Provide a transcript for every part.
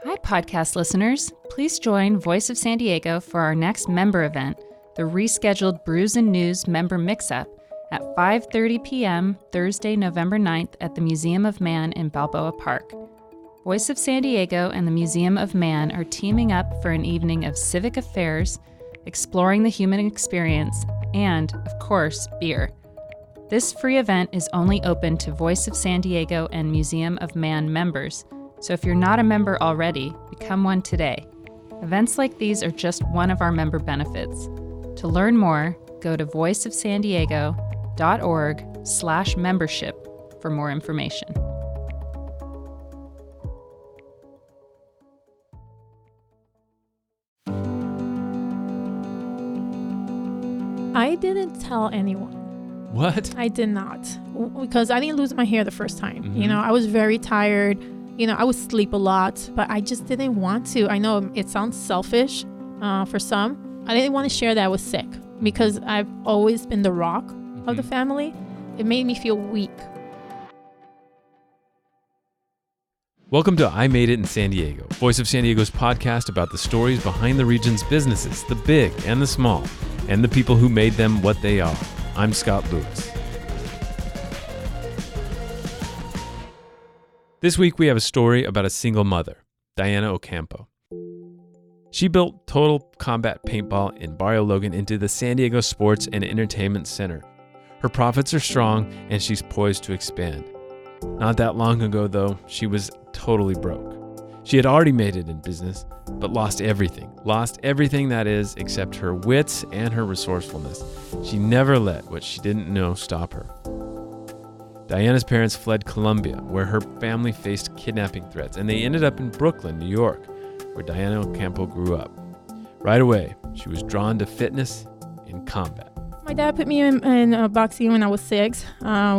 Hi, podcast listeners. Please join Voice of San Diego for our next member event, the rescheduled Brews and News Member Mix-Up at 5:30 p.m. Thursday, November 9th at the Museum of Man in Balboa Park. Voice of San Diego and the Museum of Man are teaming up for an evening of civic affairs, exploring the human experience, and, of course, beer. This free event is only open to Voice of San Diego and Museum of Man members, so if you're not a member already, become one today. Events like these are just one of our member benefits. To learn more, go to voiceofsandiego.org/membership for more information. I didn't tell anyone. What? I did not, because I didn't lose my hair the first time. Mm-hmm. You know, I was very tired. You know, I would sleep a lot, but I just didn't want to. I know it sounds selfish for some. I didn't want to share that I was sick because I've always been the rock of the family. It made me feel weak. Welcome to I Made It in San Diego, Voice of San Diego's podcast about the stories behind the region's businesses, the big and the small, and the people who made them what they are. I'm Scott Lewis. This week we have a story about a single mother, Dianna Ocampo. She built Total Combat Paintball in Barrio Logan into the San Diego Sports and Entertainment Center. Her profits are strong and she's poised to expand. Not that long ago though, she was totally broke. She had already made it in business, but lost everything. Lost everything, that is, except her wits and her resourcefulness. She never let what she didn't know stop her. Dianna's parents fled Colombia, where her family faced kidnapping threats, and they ended up in Brooklyn, New York, where Dianna Ocampo grew up. Right away, she was drawn to fitness and combat. My dad put me in boxing when I was 6.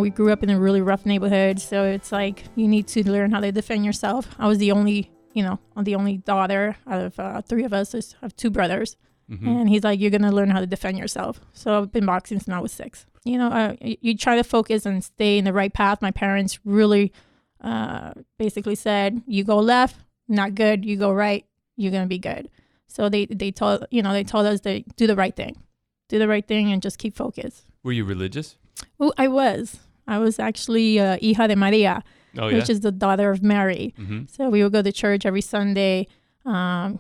We grew up in a really rough neighborhood, so it's like you need to learn how to defend yourself. I was the only daughter out of 3 of us. I have 2 brothers. Mm-hmm. And he's like, you're going to learn how to defend yourself. So I've been boxing since I was 6. You know, you try to focus and stay in the right path. My parents really basically said, you go left, not good. You go right, you're going to be good. So they told us to do the right thing. Do the right thing and just keep focused. Were you religious? Well, I was actually hija de Maria, which is the daughter of Mary. Mm-hmm. So we would go to church every Sunday. I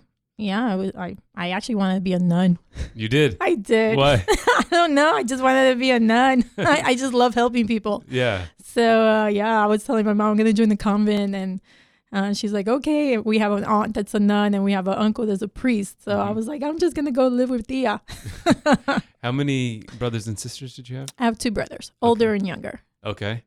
actually wanted to be a nun. You did? I did. Why? I don't know. I just wanted to be a nun. I just love helping people. Yeah. So, I was telling my mom I'm going to join the convent. And she's like, okay. We have an aunt that's a nun and we have an uncle that's a priest. So I was like, I'm just going to go live with Tia. How many brothers and sisters did you have? I have 2 brothers, older and younger. Okay.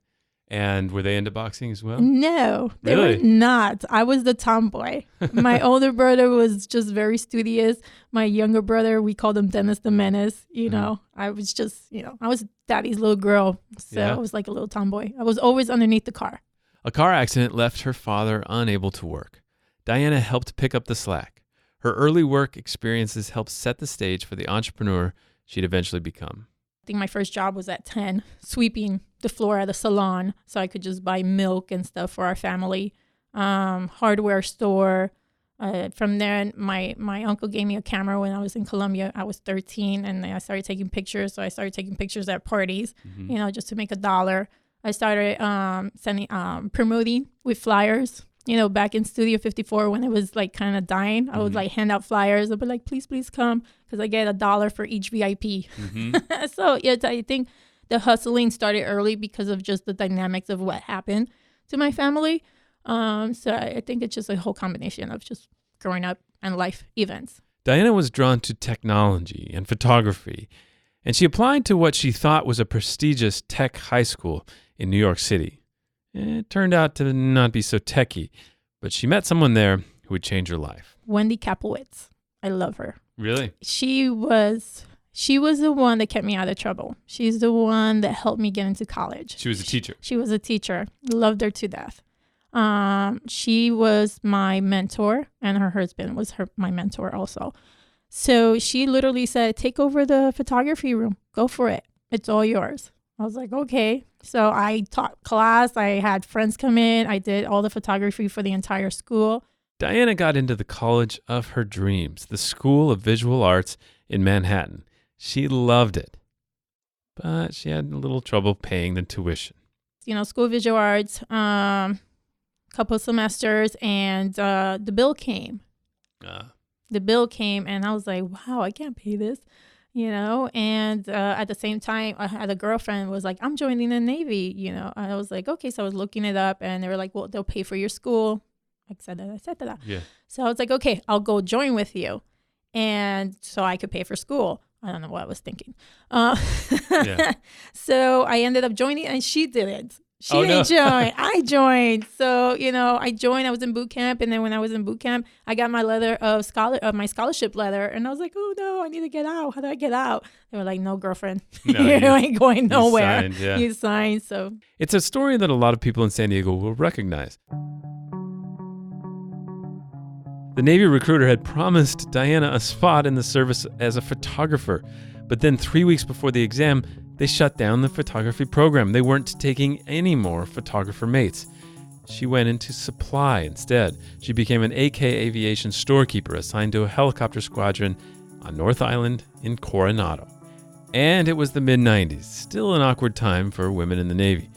And were they into boxing as well? No, they really? were not. I was the tomboy. My older brother was just very studious. My younger brother, we called him Dennis the Menace. You know, I was just, I was daddy's little girl. So I was like a little tomboy. I was always underneath the car. A car accident left her father unable to work. Dianna helped pick up the slack. Her early work experiences helped set the stage for the entrepreneur she'd eventually become. I think my first job was at 10, sweeping the floor at a salon so I could just buy milk and stuff for our family. Hardware store. From there, my uncle gave me a camera when I was in Colombia. I was 13 and I started taking pictures. So I started taking pictures at parties, just to make $1. I started promoting with flyers. Back in Studio 54 when it was like kind of dying, I would like hand out flyers. I'd be like, please come, because I get $1 for each VIP. Mm-hmm. So I think the hustling started early because of just the dynamics of what happened to my family. So I think it's just a whole combination of just growing up and life events. Dianna was drawn to technology and photography, and she applied to what she thought was a prestigious tech high school in New York City. It turned out to not be so techy, but she met someone there who would change her life. Wendy Kaplowitz. I love her. Really? She was the one that kept me out of trouble. She's the one that helped me get into college. She was a teacher. She was a teacher. Loved her to death. She was my mentor, and her husband was my mentor also. So she literally said, take over the photography room. Go for it. It's all yours. I was like, okay. So I taught class. I had friends come in. I did all the photography for the entire school. Dianna got into the college of her dreams, the School of Visual Arts in Manhattan. She loved it, but she had a little trouble paying the tuition. School of Visual Arts, couple semesters, and the bill came. The bill came, and I was like, wow, I can't pay this, and at the same time, I had a girlfriend was like, I'm joining the Navy, I was like, okay. So I was looking it up, and they were like, well, they'll pay for your school. I said that. Yeah. So I was like, okay, I'll go join with you. And so I could pay for school. I don't know what I was thinking. Yeah. So I ended up joining, and she didn't. She didn't join. I joined. So, I joined. I was in boot camp. And then when I was in boot camp, I got my letter of my scholarship letter. And I was like, oh, no, I need to get out. How do I get out? They were like, no, girlfriend. No, you ain't going nowhere. You signed. So it's a story that a lot of people in San Diego will recognize. The Navy recruiter had promised Dianna a spot in the service as a photographer. But then 3 weeks before the exam, they shut down the photography program. They weren't taking any more photographer mates. She went into supply instead. She became an AK Aviation storekeeper assigned to a helicopter squadron on North Island in Coronado. And it was the mid-90s, still an awkward time for women in the Navy.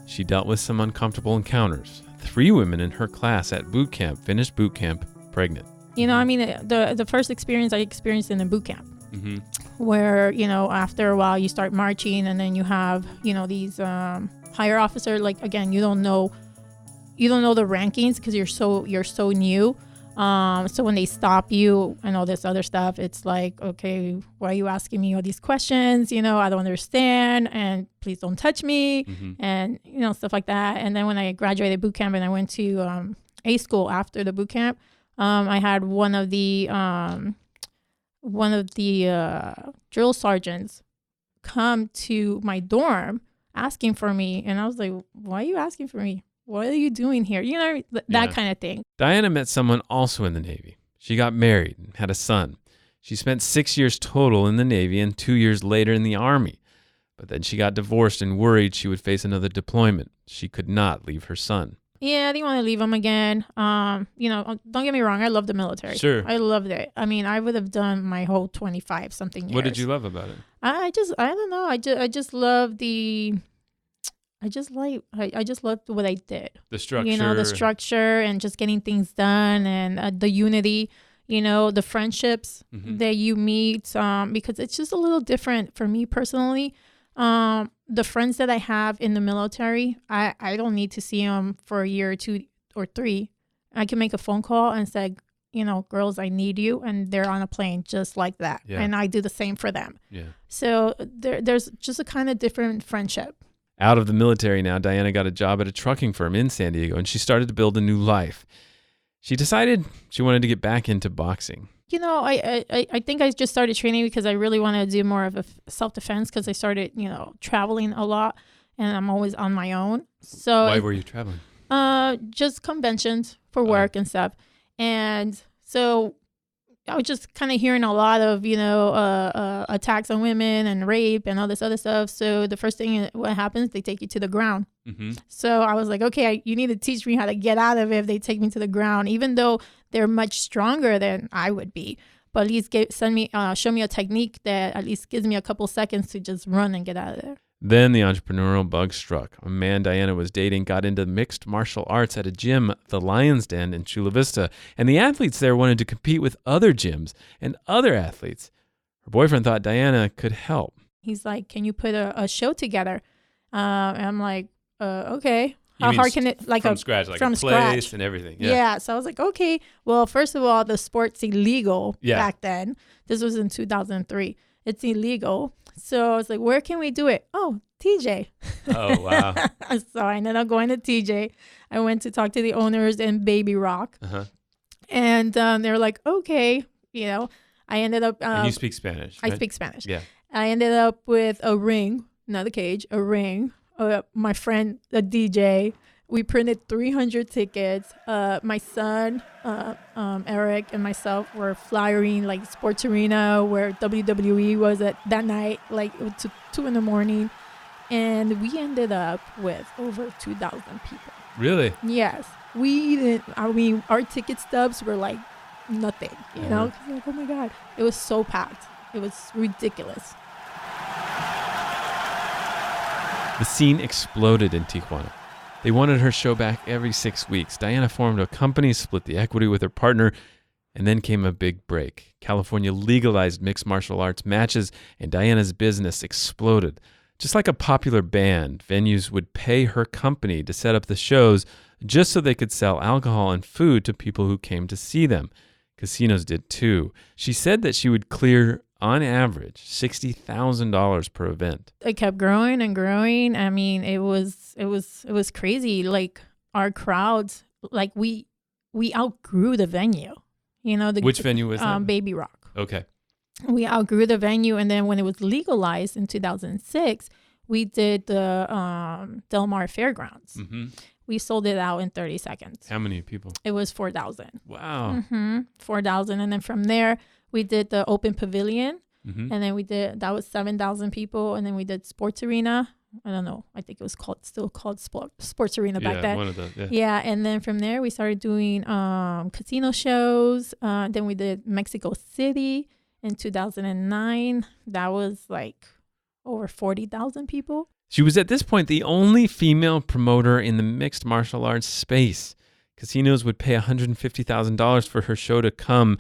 She dealt with some uncomfortable encounters. 3 women in her class at boot camp finished boot camp pregnant. The first experience I experienced in the boot camp. Mm-hmm. Where, after a while you start marching, and then you have, these higher officers, like, again, you don't know the rankings because you're so new. So when they stop you and all this other stuff, it's like, okay, why are you asking me all these questions? I don't understand, and please don't touch me. Mm-hmm. And, stuff like that. And then when I graduated boot camp and I went to A school after the boot camp, I had one of the drill sergeants come to my dorm asking for me. And I was like, why are you asking for me? What are you doing here? That kind of thing. Dianna met someone also in the Navy. She got married and had a son. She spent 6 years total in the Navy and 2 years later in the Army. But then she got divorced and worried she would face another deployment. She could not leave her son. Yeah, I didn't want to leave him again. Don't get me wrong. I love the military. Sure. I loved it. I mean, I would have done my whole 25-something years. What did you love about it? I don't know. I just love I just loved what I did. The structure. The structure and just getting things done, and the unity, the friendships mm-hmm. that you meet, because it's just a little different for me personally. The friends that I have in the military, I don't need to see them for a year or 2 or 3. I can make a phone call and say, girls, I need you. And they're on a plane just like that. Yeah. And I do the same for them. Yeah. So there's just a kind of different friendship. Out of the military now, Dianna got a job at a trucking firm in San Diego, and she started to build a new life. She decided she wanted to get back into boxing. I think I just started training because I really wanted to do more of a self-defense, because I started, traveling a lot, and I'm always on my own. So why were you traveling? Just conventions for work and stuff. And so I was just kind of hearing a lot of, attacks on women and rape and all this other stuff. So the first thing what happens, they take you to the ground. Mm-hmm. So I was like, okay, you need to teach me how to get out of it if they take me to the ground, even though they're much stronger than I would be. But at least show me a technique that at least gives me a couple seconds to just run and get out of there. Then the entrepreneurial bug struck. A man Dianna was dating got into mixed martial arts at a gym, the Lion's Den in Chula Vista, and the athletes there wanted to compete with other gyms and other athletes. Her boyfriend thought Dianna could help. He's like, can you put a show together? And I'm like, okay. How hard can it, from scratch, like from a place scratch. And everything. Yeah. So I was like, okay, well, first of all, the sport's illegal back then. This was in 2003. It's illegal. So I was like, where can we do it? Oh, TJ. Oh, wow. So I ended up going to TJ. I went to talk to the owners in Baby Rock. Uh-huh. And they were like, okay, I ended up. And you speak Spanish. I speak Spanish. Yeah. I ended up with a ring, not a cage, a ring. My friend, the DJ, we printed 300 tickets. My son, Eric, and myself were flyering like Sports Arena, where WWE was at that night, like to 2 a.m. And we ended up with over 2,000 people. Really? Yes. our ticket stubs were like nothing, you know? 'Cause like, oh my God, it was so packed. It was ridiculous. The scene exploded in Tijuana. They wanted her show back every 6 weeks. Dianna formed a company, split the equity with her partner, and then came a big break. California legalized mixed martial arts matches, and Dianna's business exploded. Just like a popular band, venues would pay her company to set up the shows just so they could sell alcohol and food to people who came to see them. Casinos did too. She said that she would clear, on average, $60,000 per event. It kept growing and growing. I mean, it was crazy. Like our crowds, like we outgrew the venue. You know, Which venue was that? Baby Rock. Okay. We outgrew the venue, and then when it was legalized in 2006, we did the Mar Fairgrounds. Mm-hmm. We sold it out in 30 seconds. How many people? It was 4,000. Wow. 4,000, and then from there we did the open pavilion, Mm-hmm. and then that was 7,000 people, and then we did sports arena. I don't know. I think it was still called sports arena back then. One of the, Yeah, and then from there we started doing casino shows. Then we did Mexico City in 2009. That was like over 40,000 people. She was at this point the only female promoter in the mixed martial arts space. Casinos would pay $150,000 for her show to come,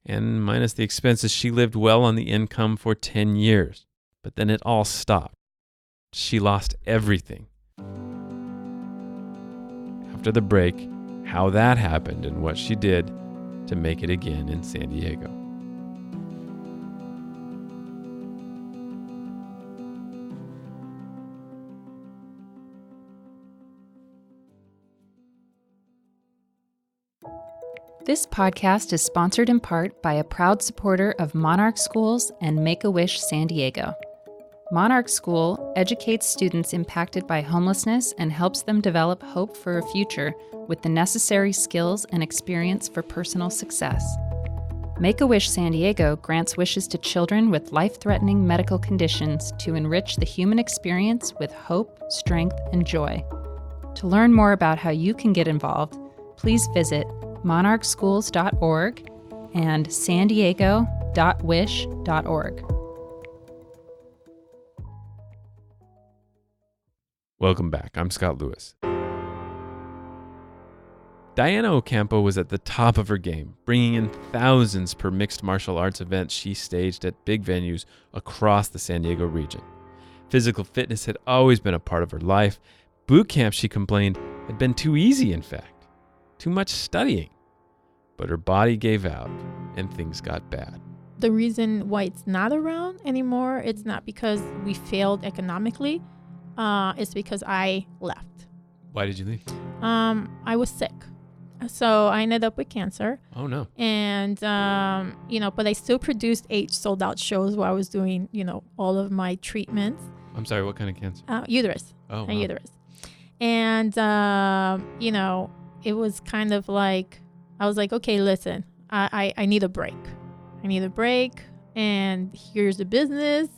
and minus the expenses, she lived well on the income for 10 years. But then it all stopped. She lost everything. After the break, how that happened and what she did to make it again in San Diego. This podcast is sponsored in part by a proud supporter of Monarch Schools and Make-A-Wish San Diego. Monarch School educates students impacted by homelessness and helps them develop hope for a future with the necessary skills and experience for personal success. Make-A-Wish San Diego grants wishes to children with life-threatening medical conditions to enrich the human experience with hope, strength, and joy. To learn more about how you can get involved, please visit monarchschools.org and sandiego.wish.org. Welcome back. I'm Scott Lewis. Dianna Ocampo was at the top of her game, bringing in thousands per mixed martial arts event she staged at big venues across the San Diego region. Physical fitness had always been a part of her life. Boot camp, she complained, had been too easy, in fact. Too much studying. But her body gave out and things got bad. The reason why it's not around anymore, it's not because we failed economically. It's because I left. Why did you leave? I was sick. So I ended up with cancer. Oh, no. And, but I still produced 8 sold out shows while I was doing, all of my treatments. I'm sorry, what kind of cancer? Uterus. Oh, wow. Uterus. And, it was kind of like, I was like, okay, listen, I need a break. I need a break. And here's the business,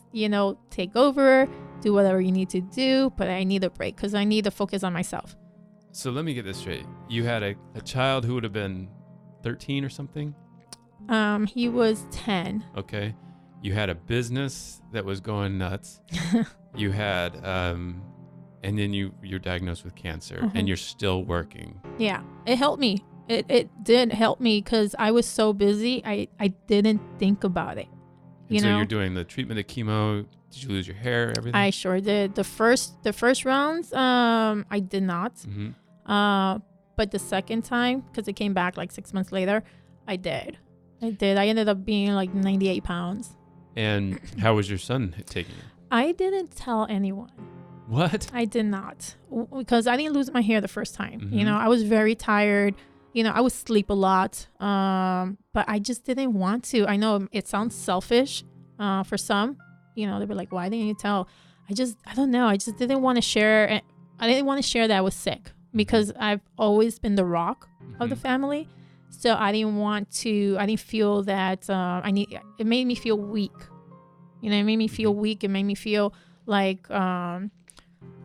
take over, do whatever you need to do. But I need a break because I need to focus on myself. So let me get this straight. You had a child who would have been 13 or something? He was 10. Okay. You had a business that was going nuts. You had, and then you're diagnosed with cancer and you're still working. Yeah, it helped me. It did help me because I was so busy. I didn't think about it. And so you're doing the treatment, the chemo. Did you lose your hair, everything? I sure did. The first rounds, I did not. Mm-hmm. But the second time, because it came back like 6 months later, I did. I ended up being like 98 pounds. And how was your son taking it? I didn't tell anyone. What? I did not, because I didn't lose my hair the first time. Mm-hmm. I was very tired. I would sleep a lot, but I just didn't want to. I know it sounds selfish for some. They were like, why didn't you tell? I don't know. I just didn't want to share. I didn't want to share that I was sick because I've always been the rock of the family. So I didn't feel that it made me feel weak. It made me feel weak. It made me feel like,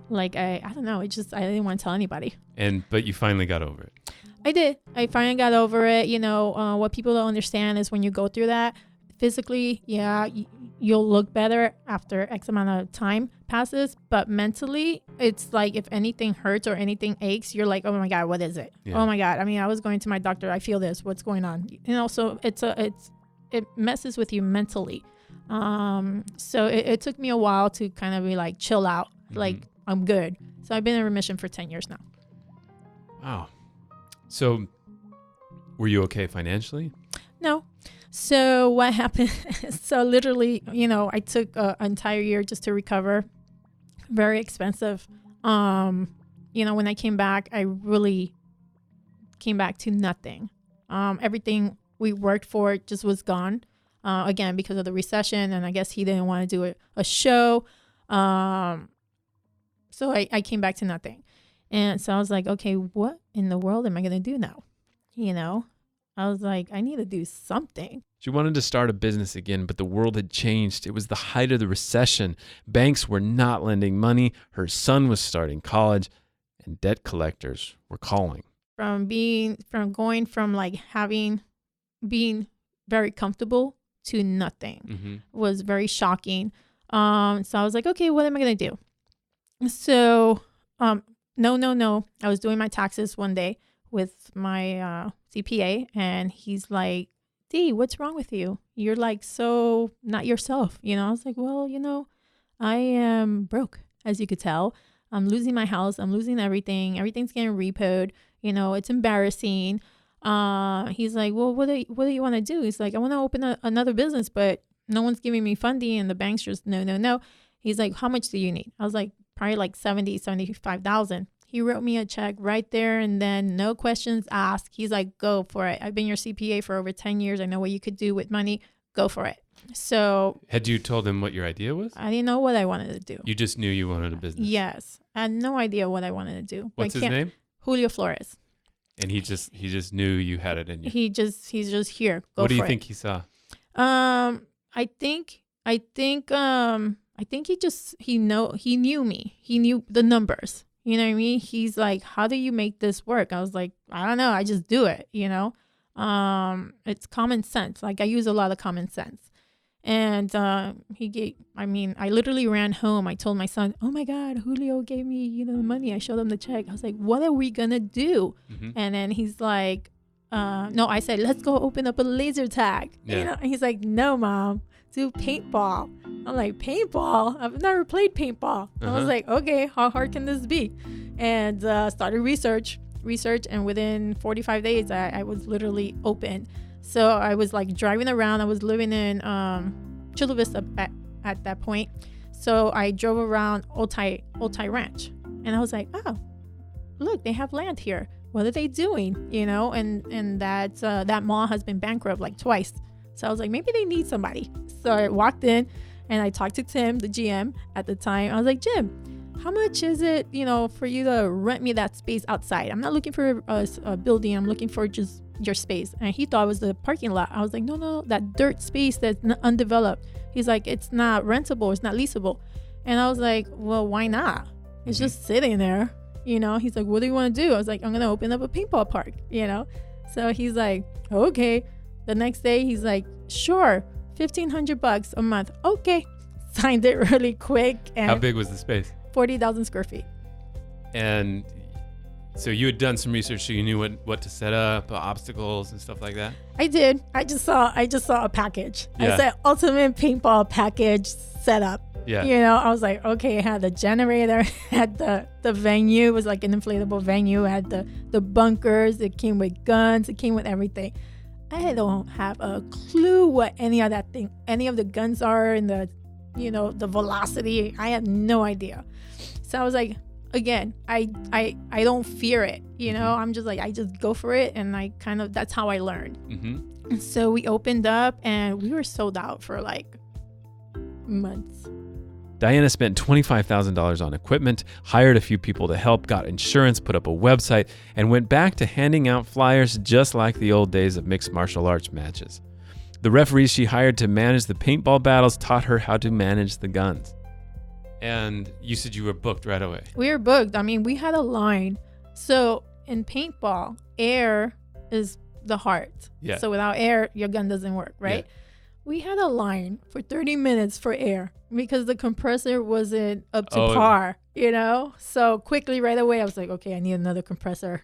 Like, I don't know. I didn't want to tell anybody. But you finally got over it. I did. I finally got over it. What people don't understand is when you go through that physically, you'll look better after X amount of time passes. But mentally, it's like if anything hurts or anything aches, you're like, oh my God, what is it? Yeah. Oh my God. I mean, I was going to my doctor. I feel this. What's going on? So it messes with you mentally. So it took me a while to kind of be like, chill out. Mm-hmm. Like, I'm good. So I've been in remission for 10 years now. Wow. So were you okay financially? No. So what happened? So literally, I took an entire year just to recover. Very expensive. When I came back, I really came back to nothing. Everything we worked for just was gone. Again, because of the recession, and I guess he didn't want to do a show. So I came back to nothing. And so I was like, okay, what in the world am I going to do now? I was like, I need to do something. She wanted to start a business again, but the world had changed. It was the height of the recession. Banks were not lending money. Her son was starting college, and debt collectors were calling. Being very comfortable to nothing was very shocking. So I was like, okay, what am I going to do? So, no. I was doing my taxes one day with my CPA, and he's like, Dee, what's wrong with you? You're like so not yourself. I was like, well, I am broke, as you could tell. I'm losing my house. I'm losing everything. Everything's getting repoed. It's embarrassing. He's like, well, what do you want to do? He's like, I want to open another business, but no one's giving me funding, and the bank's just no. He's like, how much do you need? I was like, probably like $75,000. He wrote me a check right there and then, no questions asked. He's like, go for it. I've been your CPA for over 10 years. I know what you could do with money. Go for it. So had you told him what your idea was? I didn't know what I wanted to do. You just knew you wanted a business. Yes. I had no idea what I wanted to do. What's his name? Julio Flores. And he just knew you had it in you. He's just here. Go for it. What do you think he saw? I think he knew me. He knew the numbers. You know what I mean? He's like, how do you make this work? I was like, I don't know. I just do it, It's common sense. Like, I use a lot of common sense. And I literally ran home. I told my son, oh my God, Julio gave me, the money. I showed him the check. I was like, what are we going to do? Mm-hmm. And then he's like, no, I said, let's go open up a laser tag. Yeah. And he's like, no, Mom, do paintball. I'm like, paintball? I've never played paintball. I was like, okay, how hard can this be? And started research. And within 45 days, I was literally open. So I was like driving around. I was living in Chula Vista at that point. So I drove around Otay Ranch. And I was like, oh, look, they have land here. What are they doing? And that mall has been bankrupt like twice. So I was like, maybe they need somebody. So I walked in and I talked to Tim, the GM at the time. I was like, Jim, how much is it, for you to rent me that space outside? I'm not looking for a building. I'm looking for just your space. And he thought it was the parking lot. I was like, no, that dirt space that's undeveloped. He's like, it's not rentable. It's not leasable. And I was like, well, why not? It's just sitting there. He's like, what do you want to do? I was like, I'm going to open up a paintball park, So he's like, okay. The next day, he's like, sure, $1,500 a month. Okay. Signed it really quick. And how big was the space? 40,000 square feet. And so you had done some research, so you knew what to set up, obstacles and stuff like that? I did. I just saw a package. Yeah. I said ultimate paintball package setup. Yeah. I was like, okay, it had the generator, had the venue. It was like an inflatable venue. It had the bunkers. It came with guns. It came with everything. I don't have a clue what any of the guns are and the velocity. I had no idea. So I was like, again, I don't fear it. I'm just like, I just go for it. And that's how I learned. Mm-hmm. And so we opened up and we were sold out for like months. Dianna spent $25,000 on equipment, hired a few people to help, got insurance, put up a website, and went back to handing out flyers just like the old days of mixed martial arts matches. The referees she hired to manage the paintball battles taught her how to manage the guns. And you said you were booked right away. We were booked. I mean, we had a line. So in paintball, air is the heart. Yeah. So without air, your gun doesn't work, right? Yeah. We had a line for 30 minutes for air because the compressor wasn't up to par, you know? So quickly, right away, I was like, okay, I need another compressor.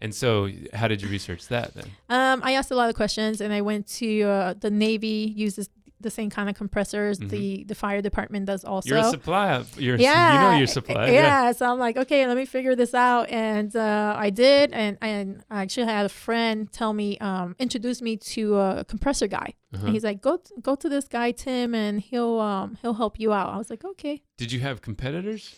And so how did you research that then? I asked a lot of questions, and I went to the Navy, uses the same kind of compressors the fire department does also. You're a supplier. You know your supply. Yeah. So I'm like, okay, let me figure this out. And I did. And I actually had a friend tell me, introduce me to a compressor guy. And he's like, go to this guy, Tim, and he'll help you out. I was like, okay. Did you have competitors?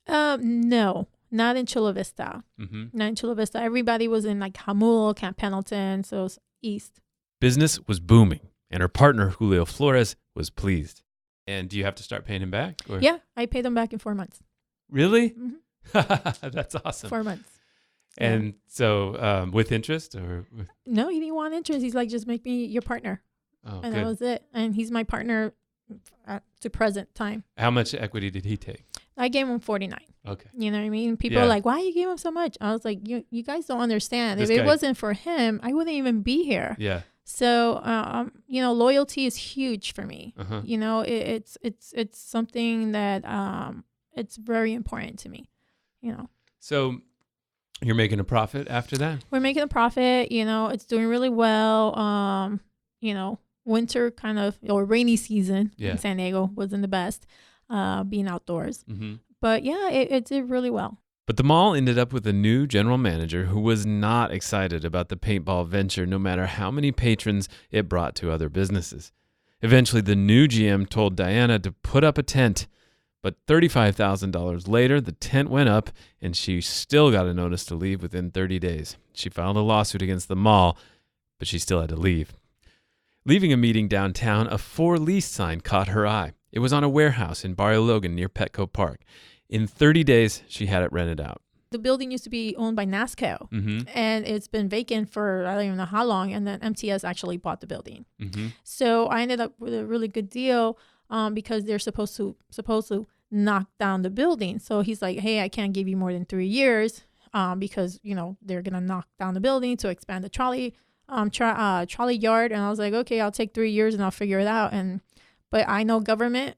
No, not in Chula Vista. Not in Chula Vista. Everybody was in like Jamul, Camp Pendleton. So it was east. Business was booming. And her partner, Julio Flores, was pleased. And do you have to start paying him back? Or? Yeah, I paid him back in 4 months. Really? Mm-hmm. That's awesome. 4 months. And so with interest or? No, he didn't want interest. He's like, just make me your partner. Oh, and good. that was it. And he's my partner to present time. How much equity did he take? I gave him 49. Okay. You know what I mean? People are like, why you give him so much? I was like, you guys don't understand. If it wasn't for him, I wouldn't even be here. Yeah. So, loyalty is huge for me. You know, it's something that it's very important to me, you know. So you're making a profit after that? We're making a profit. You know, it's doing really well. You know, winter kind of, or rainy season in San Diego wasn't the best, being outdoors. But yeah, it did really well. But the mall ended up with a new general manager who was not excited about the paintball venture, no matter how many patrons it brought to other businesses. Eventually, the new GM told Dianna to put up a tent, but $35,000 later, the tent went up, and she still got a notice to leave within 30 days. She filed a lawsuit against the mall, but she still had to leave. Leaving a meeting downtown, a For Lease sign caught her eye. It was on a warehouse in Barrio Logan near Petco Park. In 30 days, she had it rented out. The building used to be owned by NASCO, and it's been vacant for I don't even know how long, and then MTS actually bought the building. So I ended up with a really good deal because they're supposed to knock down the building. So he's like, hey, I can't give you more than 3 years because, you know, they're going to knock down the building to expand the trolley yard. And I was like, okay, I'll take 3 years and I'll figure it out. But I know government.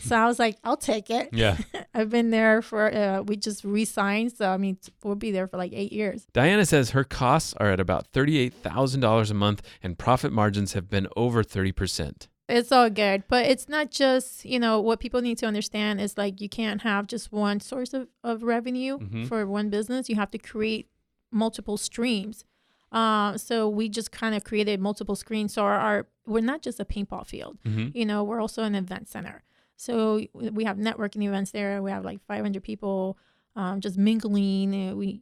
So I was like, I'll take it. Yeah. I've been there for, we just re-signed. So, I mean, we'll be there for like 8 years. Dianna says her costs are at about $38,000 a month and profit margins have been over 30%. It's all good. But it's not just, you know, what people need to understand is like you can't have just one source of revenue for one business. You have to create multiple streams. So we just kind of created multiple screens. So we're not just a paintball field. You know, we're also an event center. So we have networking events there. We have like 500 people just mingling. We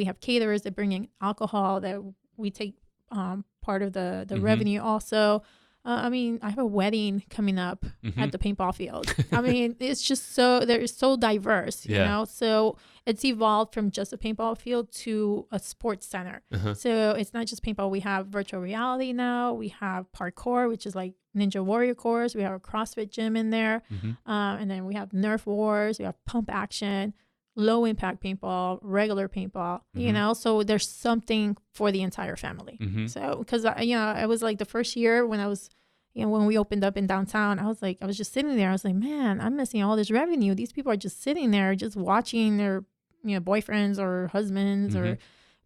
have caterers that bring in alcohol that we take part of the revenue also. I mean, I have a wedding coming up at the paintball field. I mean, it's just they're so diverse, you know? So it's evolved from just a paintball field to a sports center. So it's not just paintball. We have virtual reality now. We have parkour, which is like Ninja Warrior course. We have a CrossFit gym in there. And then we have Nerf wars. We have pump action, low impact paintball, regular paintball, you know? So there's something for the entire family. So, because, it was like the first year when I was, when we opened up in downtown, I was just sitting there. I was like, man, I'm missing all this revenue. These people are just sitting there, just watching their, boyfriends or husbands or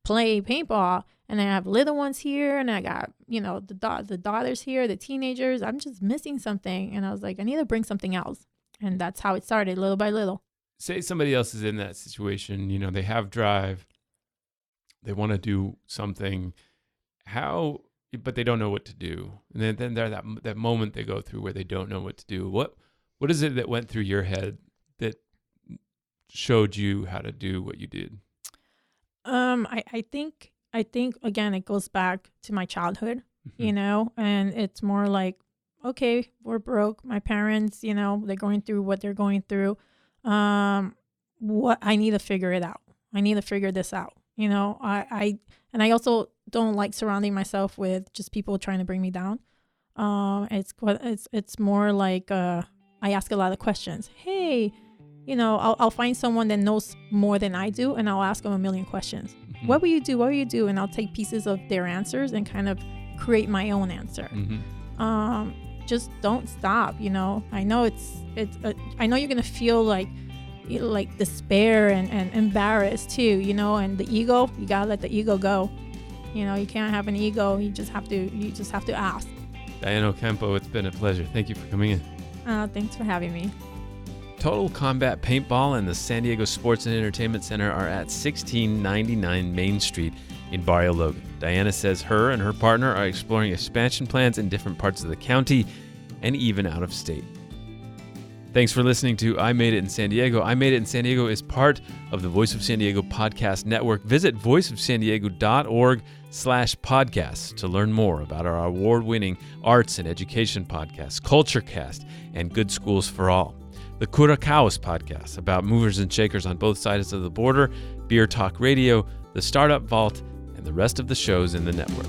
play paintball. And I have little ones here, and I got, the daughters here, the teenagers. I'm just missing something. And I was like, I need to bring something else. And that's how it started, little by little. Say somebody else is in that situation, they have drive, they want to do something, but they don't know what to do. And then there's that moment they go through where they don't know what to do. What is it that went through your head that showed you how to do what you did? I think again, it goes back to my childhood, and it's more like, okay, we're broke. My parents, they're going through what they're going through. What I need to figure it out. I need to figure this out. I also don't like surrounding myself with just people trying to bring me down. It's more like, I ask a lot of questions. Hey, I'll find someone that knows more than I do, and I'll ask them a million questions. Mm-hmm. What will you do? What will you do? And I'll take pieces of their answers and kind of create my own answer. Just don't stop. I know I know you're gonna feel like despair and embarrassed too. And the ego, you gotta let the ego go. You can't have an ego. You just have to ask. Dianna Ocampo, it's been a pleasure. Thank you for coming in. Thanks for having me. Total Combat Paintball and the San Diego Sports and Entertainment Center are at 1699 Main Street in Barrio Logan. Dianna says her and her partner are exploring expansion plans in different parts of the county and even out of state. Thanks for listening to I Made It in San Diego. I Made It in San Diego is part of the Voice of San Diego podcast network. Visit voiceofsandiego.org/podcasts to learn more about our award-winning arts and education podcasts, CultureCast, and Good Schools for All. The Curacaos podcast about movers and shakers on both sides of the border, Beer Talk Radio, the Startup Vault, and the rest of the shows in the network.